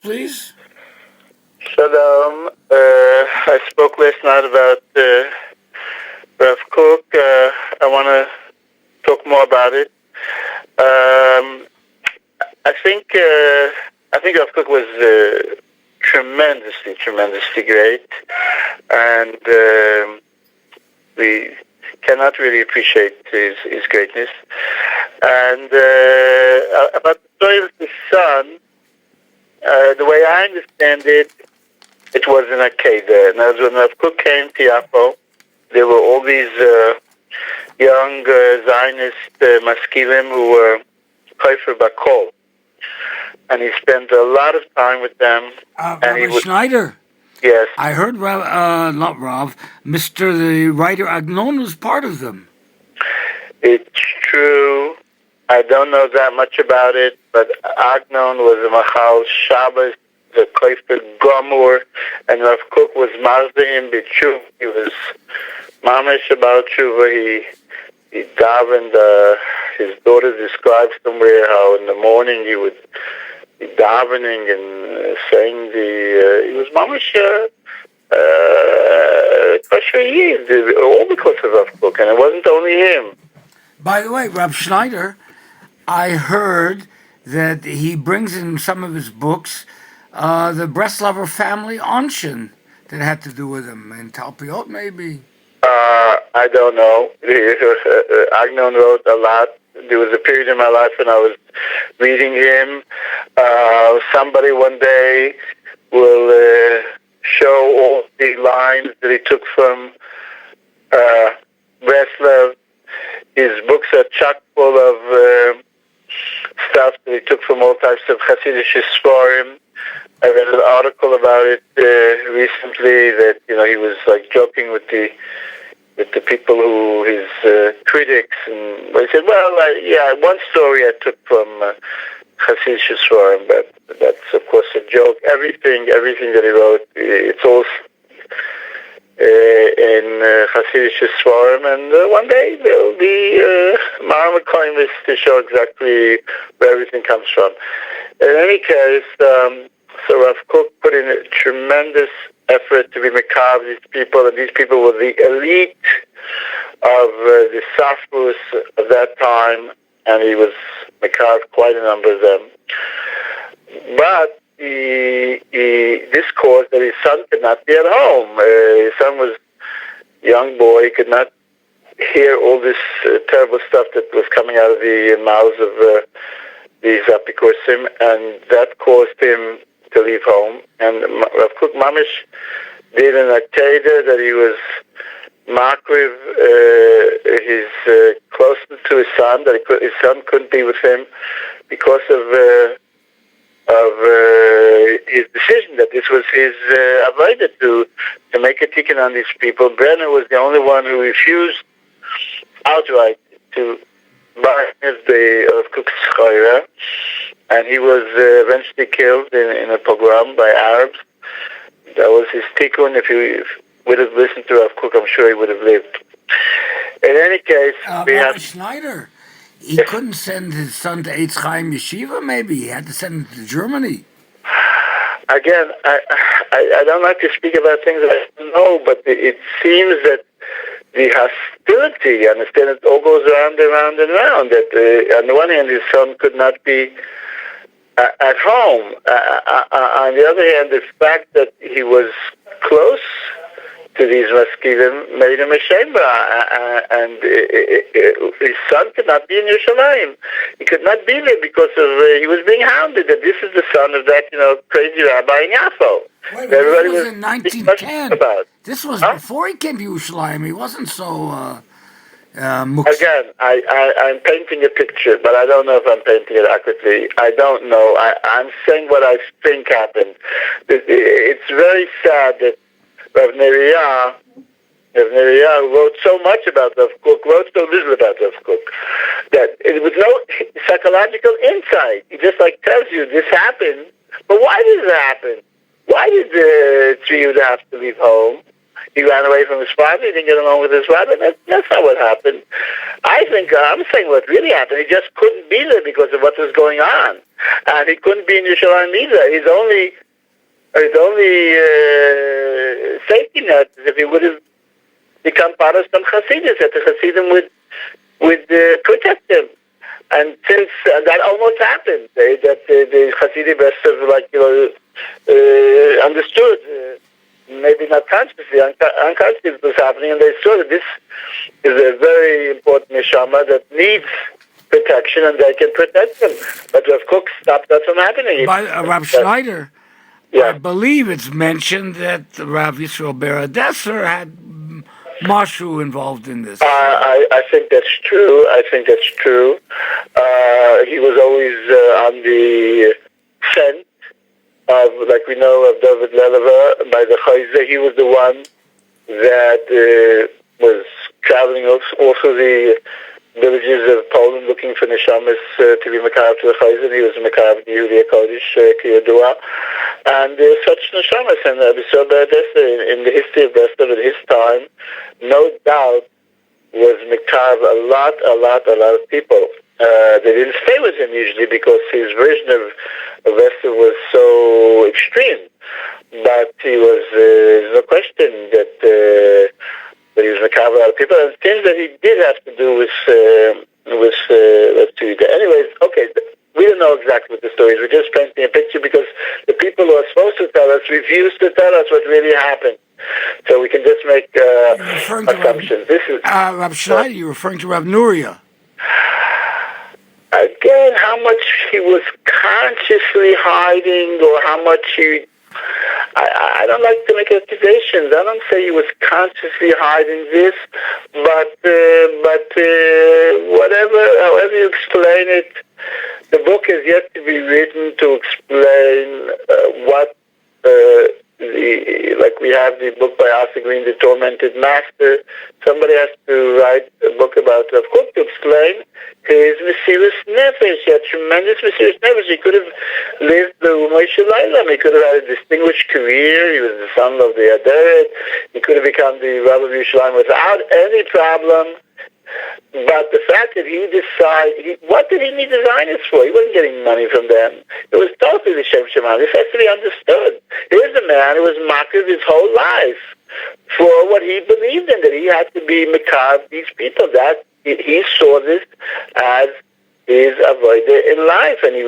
please? Shalom. I spoke last night about Rav Kook. I want to talk more about it. I think Rav Kook was tremendously great, and we cannot really appreciate his greatness. And about the story of the son, the way I understand it, it was an akaida. Now, when Rav Kook came to Yafo, there were all these young Zionist maskilim who were kofer bakol, and he spent a lot of time with them. Rav Schneider. Yes. I heard not Rav, Mr. the writer Agnon was part of them. It's true. I don't know that much about it, but Agnon was a Machal Shabbos, the kofer gomur, and Rav Kook was Mazda B'tshuva. He was mamish about tshuva. He davened. His daughter described somewhere how in the morning he would be davening and saying he was mamish kosher yid, all because of Rav Kook, and it wasn't only him. By the way, Rav Schneider, I heard that he brings in some of his books the breslov family onshin that had to do with him, and Talpiot maybe. I don't know. Agnon wrote a lot. There was a period in my life when I was reading him. Somebody one day will show all the lines that he took from breslov. His books are chock full of stuff that he took from all types of Hasidic Sforim. I read an article about it recently that he was like joking with the people who his critics, and he said, "Well, one story I took from Hasidic Sforim, but that's of course a joke. Everything that he wrote, it's all in Hasidic Sforim, and one day there'll be Ma'am to show exactly where everything comes from." In any case, so Rav Kook put in a tremendous effort to be mekav these people, and these people were the elite of the Safrus of that time, and he was mekav quite a number of them. But this caused that his son could not be at home. His son was a young boy. He could not hear all this terrible stuff that was coming out of the mouths of these apikosim, and that caused him to leave home. And Rav Kook Mamish did an akaida that he was makriv his closeness to his son, that his son couldn't be with him because of his decision, that this was his avodah to make a tikkun on these people. Brenner was the only one who refused outright to buy the Rav Kook's chayra, and he was eventually killed in a pogrom by Arabs. That was his tikkun. If he would have listened to Rav Kook, I'm sure he would have lived. In any case, we have Schneider. He couldn't send his son to Eitz Chaim Yeshiva, maybe. He had to send him to Germany. Again, I don't like to speak about things I don't know, but it seems that the hostility, you understand, it all goes round and round and round. That on the one hand, his son could not be at home. On the other hand, the fact that he was close to these maskilim made him ashamed, and his son could not be in Yerushalayim. He could not be there because of he was being hounded. That this is the son of that crazy rabbi in Yafo. Wait, everybody this was in 1910. This was before he came to Yerushalayim. He wasn't so. Again, I'm painting a picture, but I don't know if I'm painting it accurately. I don't know. I'm saying what I think happened. It's very sad that Rav Neriah, who wrote so much about Rav Kook, wrote so little about Rav Kook, that it was no psychological insight. He just tells you this happened, but why did it happen? Why did Tzvi have to leave home? he ran away from his father. He didn't get along with his father. That's not what happened. I think I'm saying what really happened. He just couldn't be there because of what was going on, and he couldn't be in Yerushalayim either. His only safety net is if he would have become part of some Hasidus, that the Hasidim would protect him. And since that almost happened, that the Hasidim understood, maybe not consciously, unconsciously it was happening, and they saw that this is a very important neshama that needs protection, and they can protect them. But Rav Kook stopped that from happening. By Rav Schneider, yeah. I believe it's mentioned that Rav Yisrael Beradesser had Mashu involved in this. I think that's true. He was always on the scent of, like we know, of David Leleva by the Chayze. He was the one that was traveling also the villages of Poland looking for neshamas to be Makav to the Chayze. He was Makav the Yehudi HaKodesh, Kiyadua. And there were such neshamas, and we saw in the history of breslov at his time, no doubt was Makav a lot of people. They didn't stay with him usually because his version of breslov was so extreme. But he was, there's no question that he was Makav a lot of people. And things that he did have to do with let's see. Anyways, okay. We don't know exactly what the story is. We're just painting a picture because the people who are supposed to tell us refuse to tell us what really happened. So we can just make assumptions. This is Rav Schneider, you're referring to Rav Nuria. Again, how much he was consciously hiding or how much he... I don't like to make accusations. I don't say he was consciously hiding this, but however you explain it, the book is yet to be written to explain what like we have the book by Asa Green, The Tormented Master. Somebody has to write a book about Rav Kook to explain his Mesiras Nefesh. He had tremendous Mesiras Nefesh. He could have lived the Moshe Leilam. He could have had a distinguished career. He was the son of the Aderet. He could have become the Rav of Yerushalayim without any problem. But the fact that he decided, what did he need the Zionists for? He wasn't getting money from them. It was totally the Shem Shema. This has to be understood. Here's a man who was mocked his whole life for what he believed in, that he had to be Mekab, these people, that he saw this as his avodah in life, and he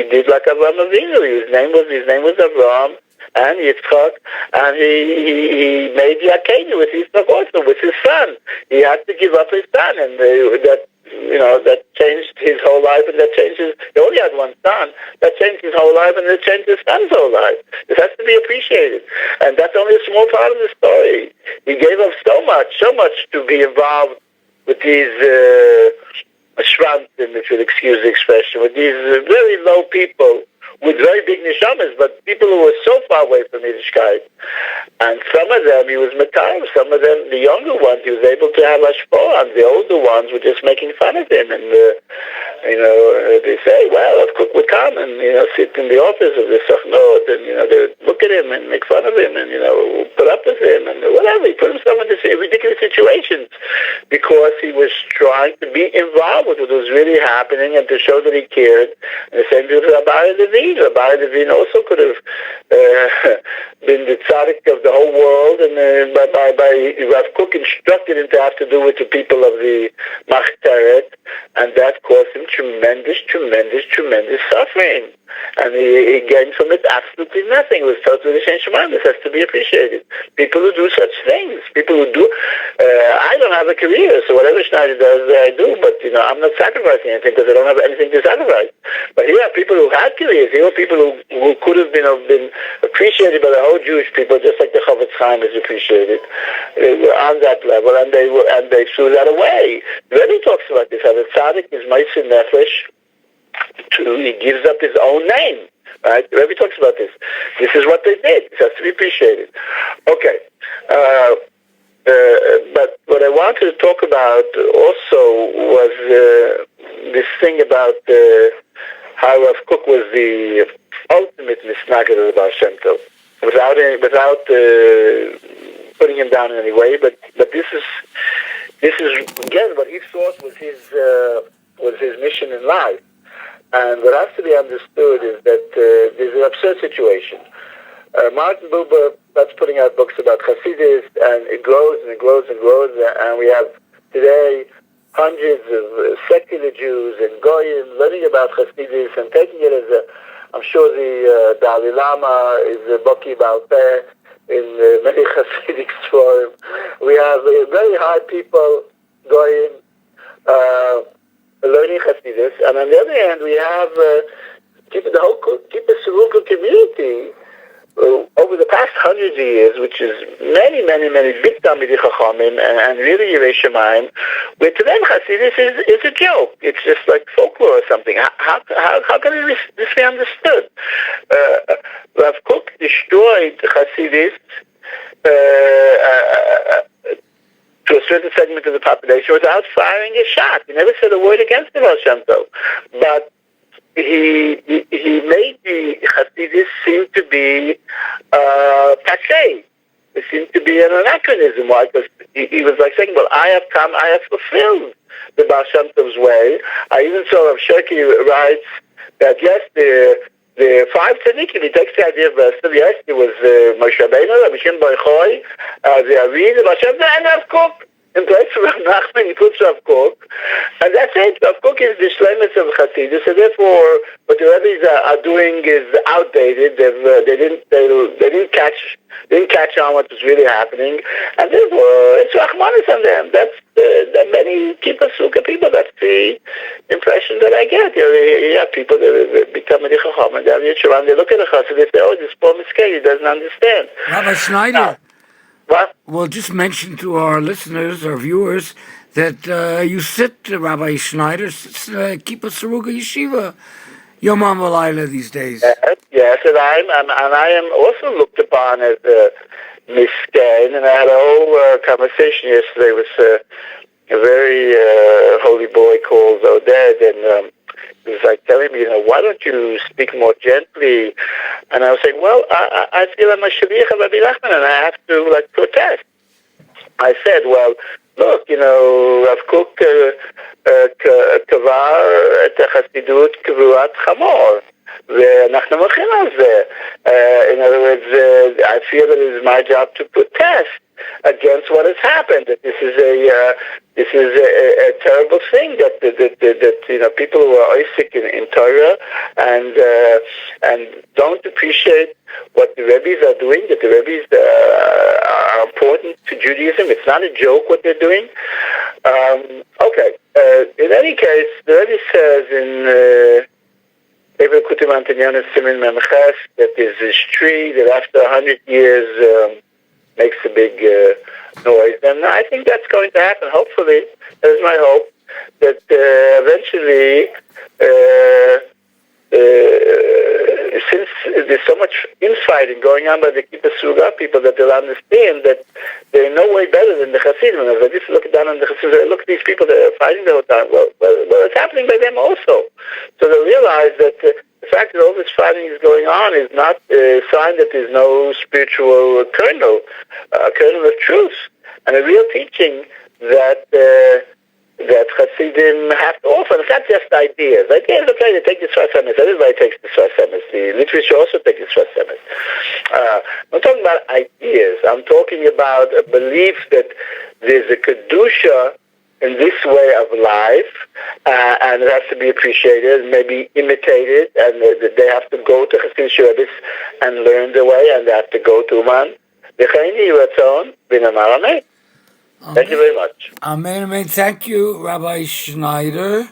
did like Avraham Avinu. His name was Avraham and Yitzchak, and he made the akaida with Yitzchak also, with his son. He had to give up his son, and that changed his whole life, and that changed he only had one son. That changed his whole life, and it changed his son's whole life. This has to be appreciated, and that's only a small part of the story. He gave up so much to be involved with these shrantim, if you'll excuse the expression, with these very low people, with very big neshamas, but people who were so far away from Yiddishkeit. And some of them he was Mekayim, some of them, the younger ones, he was able to have ashpah, and the older ones were just making fun of him. And, they say, well, if Kook would come and, sit in the office of the Sachnot, and, they would look at him and make fun of him and, put up with him and whatever. He put himself into ridiculous situations because he was trying to be involved with what was really happening and to show that he cared. And the same thing with Rabbi Levine. Rabbi Levine also could have been the tzaddik of the whole world, and by Rav Kook instructed him to have to do with the people of the Machteret, and that caused him tremendous suffering. And he gained from it absolutely nothing. It was totally the same Shemaim. This has to be appreciated. People who do such things, people who do... I don't have a career, so whatever Schneider does, I do, but, I'm not sacrificing anything because I don't have anything to sacrifice. But here are people who had careers. Here are people who could have been appreciated by the whole Jewish people, just like the Chavetz Chaim is appreciated. They were on that level, and they threw that away. The Rebbe talks about this, how the tzaddik is Meiser Nefesh, he gives up his own name, right? The Rebbe talks about this. This is what they did. This has to be appreciated. Okay. But what I wanted to talk about also was this thing about how Rav Kook was the ultimate misnaged of the Baal Shem Tov. without putting him down in any way. But this is again what he thought was his mission in life. And what has to be understood is that there's an absurd situation. Martin Buber starts putting out books about Hasidus, and it grows and it grows and grows, and we have today hundreds of secular Jews and Goyim learning about Hasidus and taking it as I'm sure the Dalai Lama is a Baki about that in many Hasidic forums. We have very high people Goyim learning Hasidus, and on the other hand, we have the whole Kippur Saruga community over the past hundreds of years, which is many big Talmidei Chachamim and really Yirei Shamayim, where to them Hasidus is a joke. It's just like folklore or something. How can this be understood? Rav Kook destroyed Hasidus to a certain segment of the population without firing a shot. He never said a word against the Baal Shem Tov. But he made the Hasidus seem to be passé. It seemed to be an anachronism. Why? Because he was like saying, well, I have fulfilled the Baal Shem Tov's way. I even saw Rav Shirky writes that, yes, the five tzaddikim, he takes the idea of breslov. Yes, it was Moshe Rabbeinu, Rabbi Shimon Bar Yochai, the Ari, the Baal Shem Tov, and Rav Kook. In place of Rav Nachman, he puts Rav Kook, and that's it. Rav Kook is the shlemus of Hasidus, and therefore, what the rabbis are doing is outdated. They didn't catch on what was really happening, and therefore, it's Rahmanis on them. That's the many Kippur Sukkah people. That's the impression that I get. You have people that become a Chacham, and they look at a Chassid, they say, "Oh, this poor Miskei, he doesn't understand." Rabbi Schneider. What? Well, just mention to our listeners, our viewers, that you sit, Rabbi Schneider, Kippur Saruga Yeshiva, Yom HaMalayla these days. Yes, and I am also looked upon as a miskeen, and I had a whole conversation yesterday with a very holy boy called Oded, and he was like telling me, why don't you speak more gently? And I was saying, well, I feel I'm a shaliach of Rabbi Nachman, and I have to protest. I said, well, look, Rav Kook kavar et hachassidut kvuat chamor. ואנחנו מוכנים על זה. In other words, I feel that it is my job to protest against what has happened. That this is a terrible thing that people who are oisik in Torah and don't appreciate what the rabbis are doing. That the rabbis are important to Judaism. It's not a joke what they're doing. Okay. In any case, the Rebbe says in that there's this tree that after 100 years makes a big noise, and I think that's going to happen. Hopefully, that is my hope, that eventually, since there's so much infighting going on by the Kippur Saruga people, that they'll understand that they're in no way better than the Hasidim. As I just look down on the Hasidim, look at these people that are fighting the whole time. Well, it's happening by them also. So they'll realize that the fact that all this fighting is going on is not a sign that there's no spiritual kernel of truth, and a real teaching that Hasidim have to offer. It's not just ideas. Ideas, okay, they take the Sfas Emes. Everybody takes the Sfas Emes. The literature also takes the Sfas Emes. I'm talking about ideas. I'm talking about a belief that there's a Kedusha in this way of life, and it has to be appreciated, maybe imitated, and they have to go to Hasidic Shabbos and learn the way, and they have to go to Uman. Thank you very much. Amen, amen. Thank you, Rabbi Schneider.